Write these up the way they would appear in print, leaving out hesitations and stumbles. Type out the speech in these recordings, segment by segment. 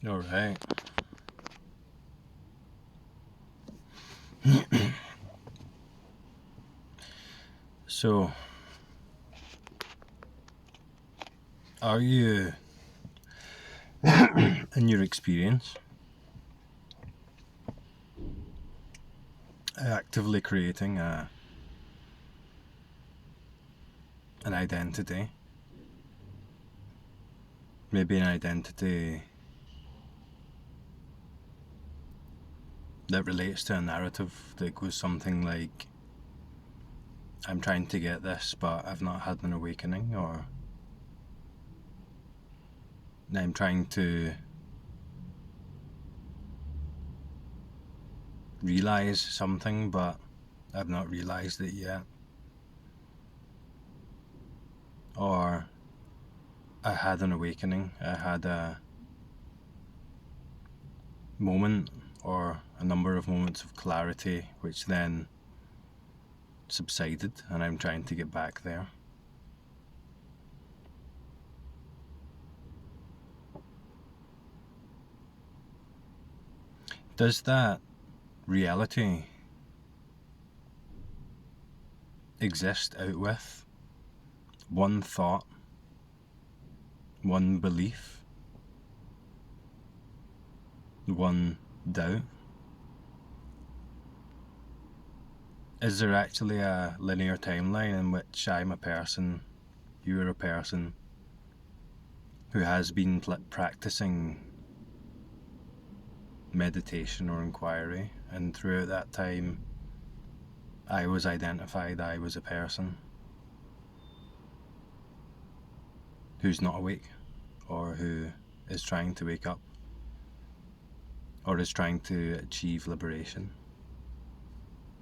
All right. So, are you, in your experience, actively creating an identity? Maybe an identity that relates to a narrative that goes something like, I'm trying to get this, but I've not had an awakening, or I'm trying to realize something, but I've not realized it yet. Or I had an awakening, I had a moment or a number of moments of clarity which then subsided, and I'm trying to get back there. Does that reality exist out with one thought, one belief, one doubt? Is there actually a linear timeline in which I'm a person, you're a person who has been practicing meditation or inquiry, and throughout that time I was identified, I was a person who's not awake, or who is trying to wake up, or is trying to achieve liberation?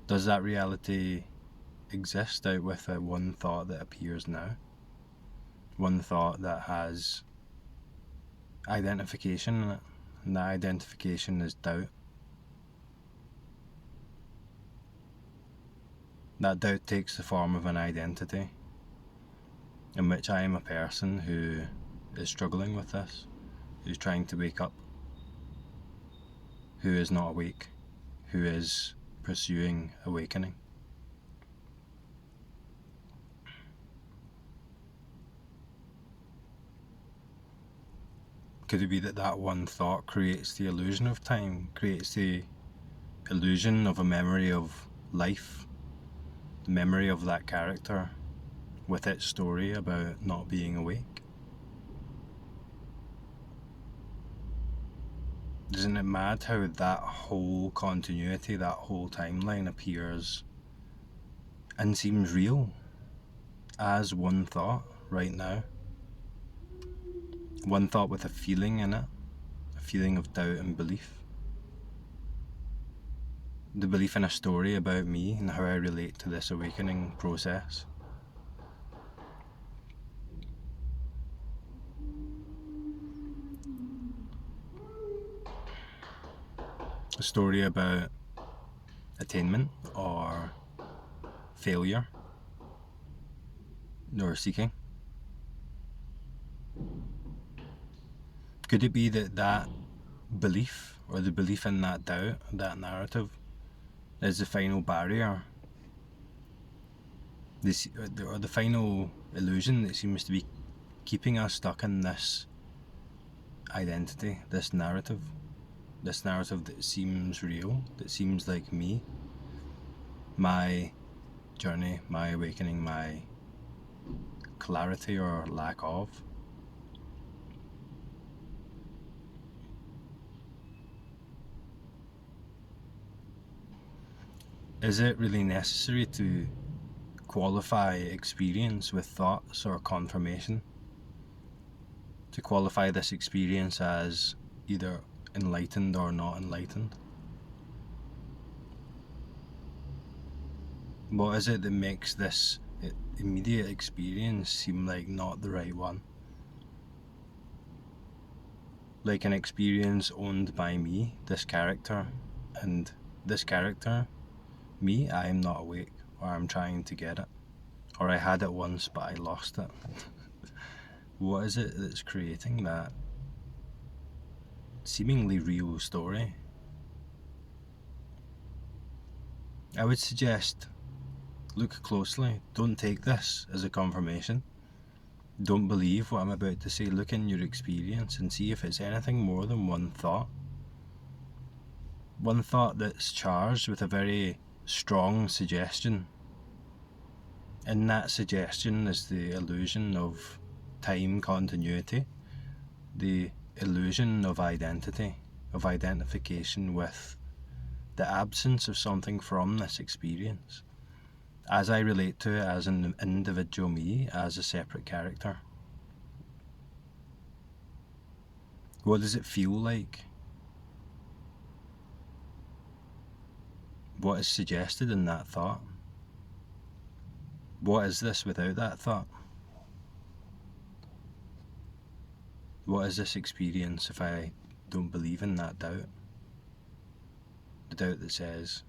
Does that reality exist out with that one thought that appears now? One thought that has identification in it, and that identification is doubt. That doubt takes the form of an identity in which I am a person who is struggling with this, who's trying to wake up, who is not awake, who is pursuing awakening. Could it be that that one thought creates the illusion of time, creates the illusion of a memory of life, the memory of that character with its story about not being awake? Isn't it mad how that whole continuity, that whole timeline appears and seems real as one thought right now? One thought with a feeling in it, a feeling of doubt and belief. The belief in a story about me and how I relate to this awakening process. A story about attainment or failure or seeking. Could it be that that belief, or the belief in that doubt, that narrative, is the final barrier, or the final illusion that seems to be keeping us stuck in this identity, this narrative that seems real, that seems like me, my journey, my awakening, my clarity or lack of? Is it really necessary to qualify experience with thoughts or confirmation? To qualify this experience as either enlightened or not enlightened? What is it that makes this immediate experience seem like not the right one? Like an experience owned by me, this character, and this character, me, I am not awake, or I'm trying to get it, or I had it once but I lost it. What is it that's creating that seemingly real story, I would suggest look closely. Don't take this as a confirmation. Don't believe what I'm about to say. Look in your experience and see if it's anything more than one thought. One thought that's charged with a very strong suggestion. In that suggestion is the illusion of time continuity, the illusion of identity, of identification with the absence of something from this experience, as I relate to it as an individual me, as a separate character. What does it feel like? What is suggested in that thought? What is this without that thought? What is this experience if I don't believe in that doubt? The doubt that says,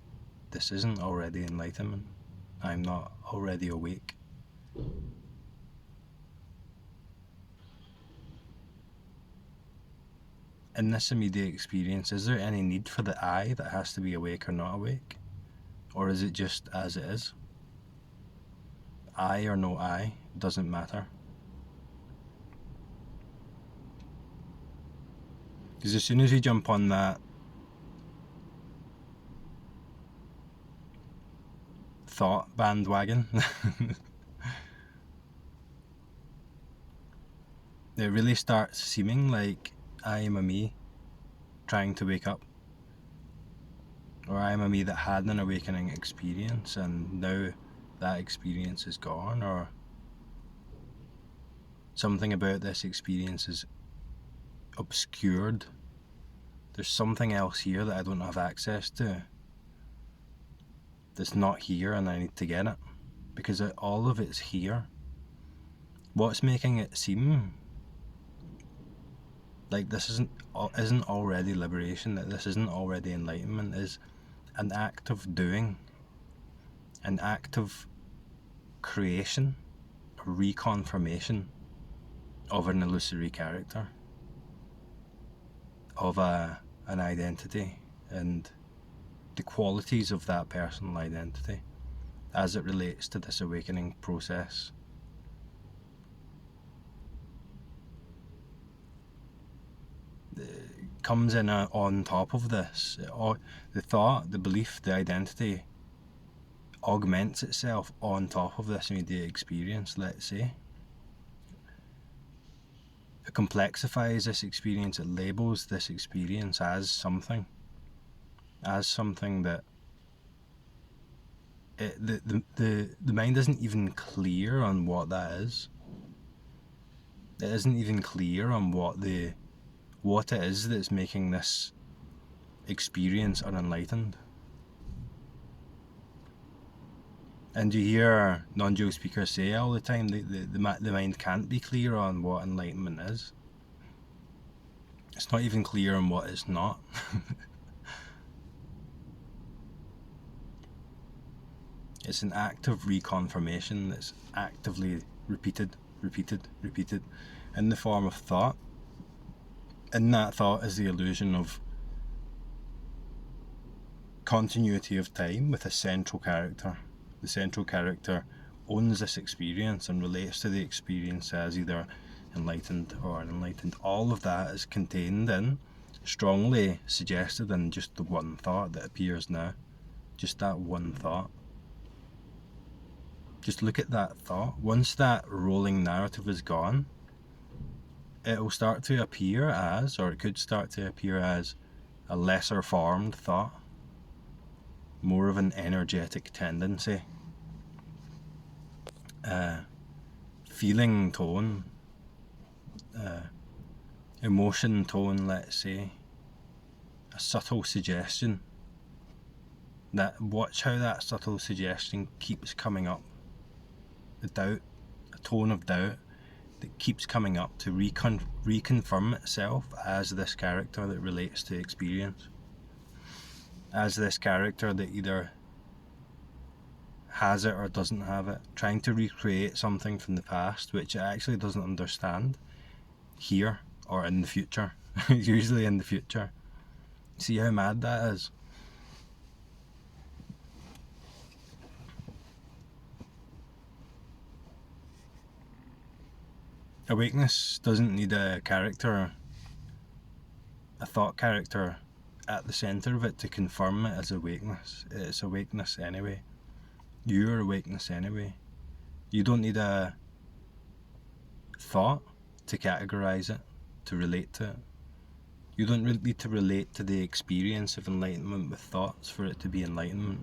this isn't already enlightenment. I'm not already awake. In this immediate experience, is there any need for the I that has to be awake or not awake? Or is it just as it is? I or no I, doesn't matter. Because as soon as we jump on that thought bandwagon, it really starts seeming like I am a me trying to wake up. Or I am a me that had an awakening experience and now that experience is gone, or something about this experience is obscured. There's something else here that I don't have access to, that's not here, and I need to get it, because all of it's here. What's making it seem like this isn't already liberation, that this isn't already enlightenment, is an act of doing, an act of creation, a reconfirmation of an illusory character, of an identity, and the qualities of that personal identity as it relates to this awakening process. It comes in on top of this. The thought, the belief, the identity augments itself on top of this immediate experience, let's say. It complexifies this experience, it labels this experience as something that the mind isn't even clear on what that is. It isn't even clear on what it is that's making this experience unenlightened. And you hear non-dual speakers say all the time the mind can't be clear on what enlightenment is. It's not even clear on what it's not. It's an act of reconfirmation that's actively repeated in the form of thought. In that thought is the illusion of continuity of time with a central character. The central character owns this experience and relates to the experience as either enlightened or unenlightened. All of that is contained in, strongly suggested in just the one thought that appears now. Just that one thought. Just look at that thought. Once that rolling narrative is gone, it will start to appear as, or it could start to appear as, a lesser formed thought. More of an energetic tendency. Feeling tone. Emotion tone, let's say. A subtle suggestion. Watch how that subtle suggestion keeps coming up. The doubt, a tone of doubt that keeps coming up to reconfirm itself as this character that relates to experience. As this character that either has it or doesn't have it, trying to recreate something from the past which it actually doesn't understand here or in the future. usually in the future. See how mad that is? Awakeness doesn't need a character, a thought character at the centre of it to confirm it as awakeness. It's awakeness anyway. You're awakeness anyway. You don't need a thought to categorise it, to relate to it. You don't really need to relate to the experience of enlightenment with thoughts for it to be enlightenment.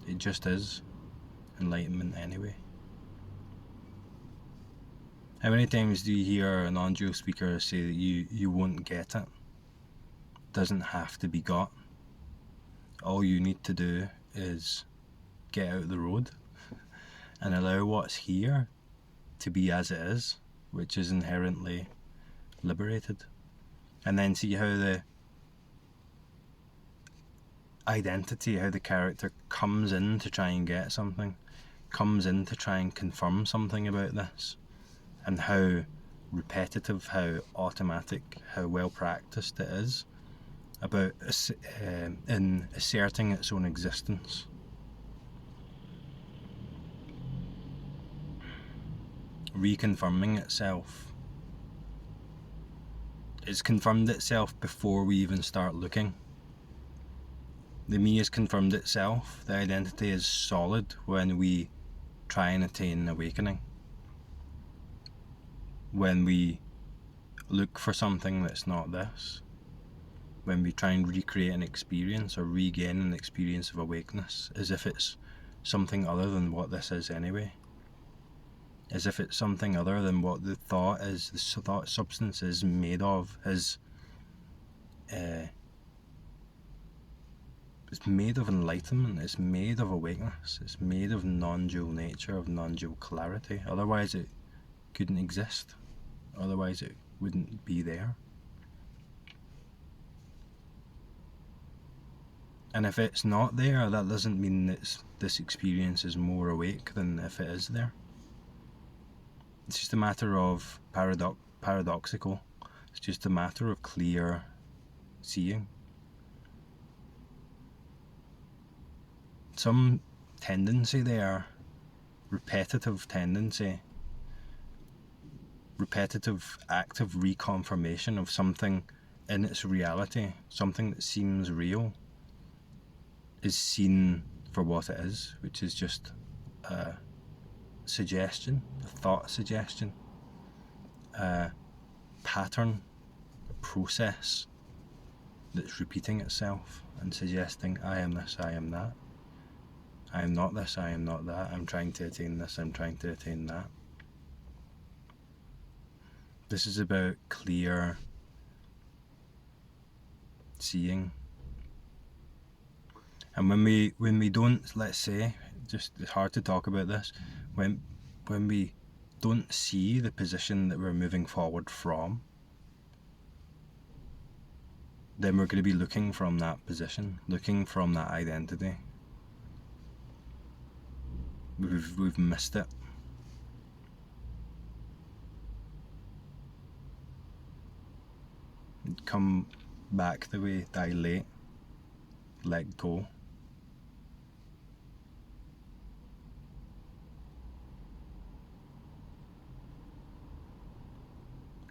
It just is enlightenment anyway. How many times do you hear a non-dual speaker say that you won't get it? It doesn't have to be got. All you need to do is get out the road and allow what's here to be as it is, which is inherently liberated. And then see how the identity, how the character comes in to try and get something, comes in to try and confirm something about this, and how repetitive, how automatic, how well practiced it is about in asserting its own existence. Reconfirming itself. It's confirmed itself before we even start looking. The me has confirmed itself. The identity is solid when we try and attain awakening. When we look for something that's not this. When we try and recreate an experience or regain an experience of awakeness as if it's something other than what this is anyway. As if it's something other than what the thought is, the thought substance is made of, it's made of enlightenment, it's made of awakeness, it's made of non-dual nature, of non-dual clarity. Otherwise it couldn't exist. Otherwise it wouldn't be there. And if it's not there, that doesn't mean that this experience is more awake than if it is there. It's just a matter of paradoxical. It's just a matter of clear seeing. Some tendency there, repetitive tendency, repetitive active reconfirmation of something in its reality, something that seems real, is seen for what it is, which is just a suggestion, a thought suggestion, a pattern, a process that's repeating itself and suggesting, I am this, I am that. I am not this, I am not that. I'm trying to attain this, I'm trying to attain that. This is about clear seeing. And when we don't, let's say, just it's hard to talk about this, when we don't see the position that we're moving forward from, then we're going to be looking from that position, looking from that identity. We've missed it. Come back the way, dilate, let go.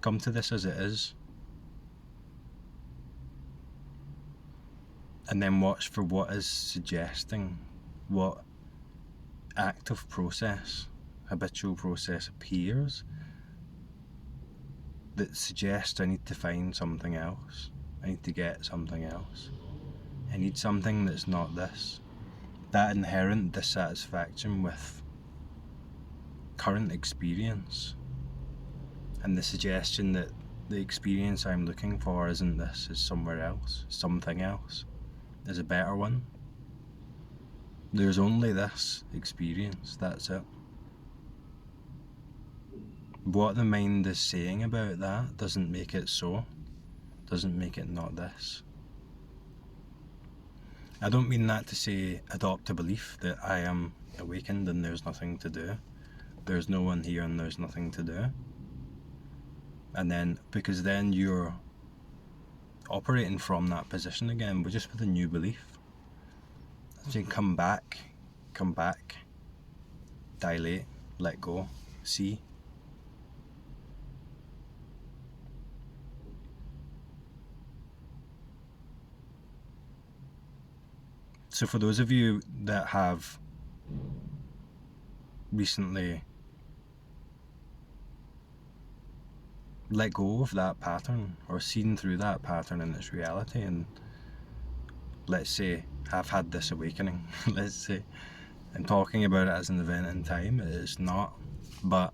Come to this as it is. And then watch for what is suggesting, what active process, habitual process appears that suggests I need to find something else. I need to get something else. I need something that's not this. That inherent dissatisfaction with current experience and the suggestion that the experience I'm looking for isn't this, is somewhere else, something else, is a better one. There's only this experience, that's it. What the mind is saying about that doesn't make it so, doesn't make it not this. I don't mean that to say adopt a belief that I am awakened and there's nothing to do. There's no one here and there's nothing to do. And then, because then you're operating from that position again, but just with a new belief. So you come back, dilate, let go, see. So for those of you that have recently let go of that pattern or seen through that pattern in its reality, and let's say have had this awakening, let's say, I'm talking about it as an event in time, it is not, but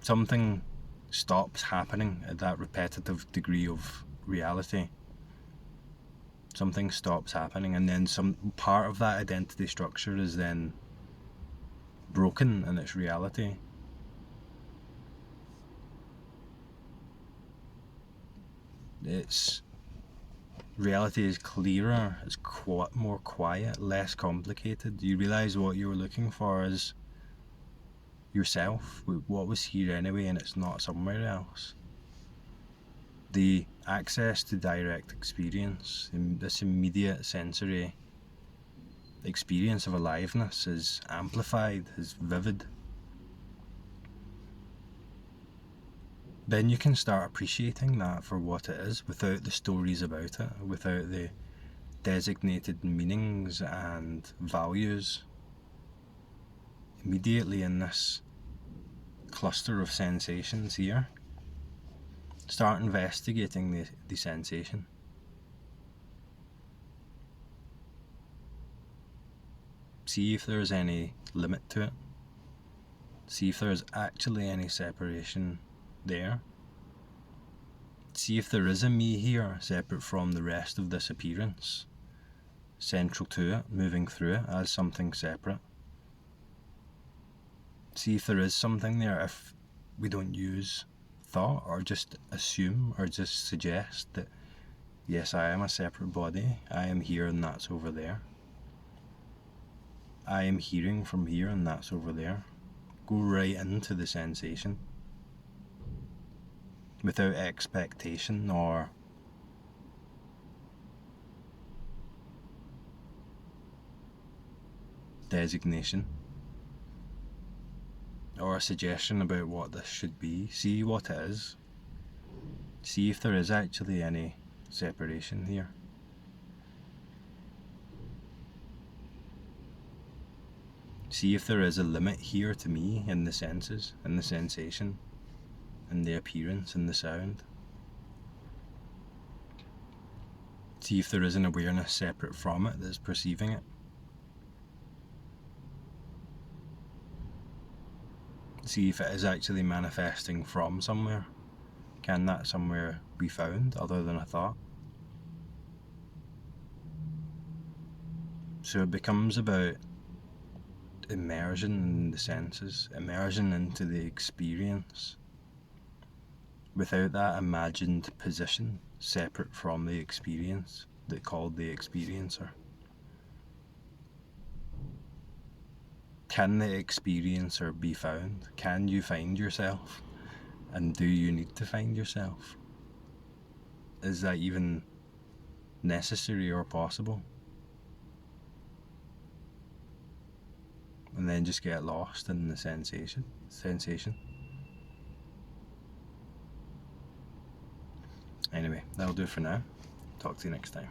something stops happening at that repetitive degree of reality. Something stops happening, and then some part of that identity structure is then broken in its reality. Its reality is clearer, it's more quiet, less complicated. You realise what you were looking for is yourself, what was here anyway, and it's not somewhere else. The access to direct experience, this immediate sensory experience of aliveness is amplified, is vivid. Then you can start appreciating that for what it is, without the stories about it, without the designated meanings and values. Immediately in this cluster of sensations here, start investigating the sensation. See if there's any limit to it. See if there's actually any separation there. See if there is a me here, separate from the rest of this appearance, central to it, moving through it as something separate. See if there is something there, if we don't use thought or just assume or just suggest that, yes, I am a separate body, I am here and that's over there. I am hearing from here and that's over there. Go right into the sensation without expectation or designation or a suggestion about what this should be. See what it is. See if there is actually any separation here. See if there is a limit here to me in the senses, in the sensation, in the appearance, in the sound. See if there is an awareness separate from it that's perceiving it. See if it is actually manifesting from somewhere. Can that somewhere be found other than a thought? So it becomes about immersion in the senses, immersion into the experience, without that imagined position separate from the experience that called the experiencer. Can the experiencer be found? Can you find yourself? And do you need to find yourself? Is that even necessary or possible? And then just get lost in the sensation. Anyway, that'll do it for now. Talk to you next time.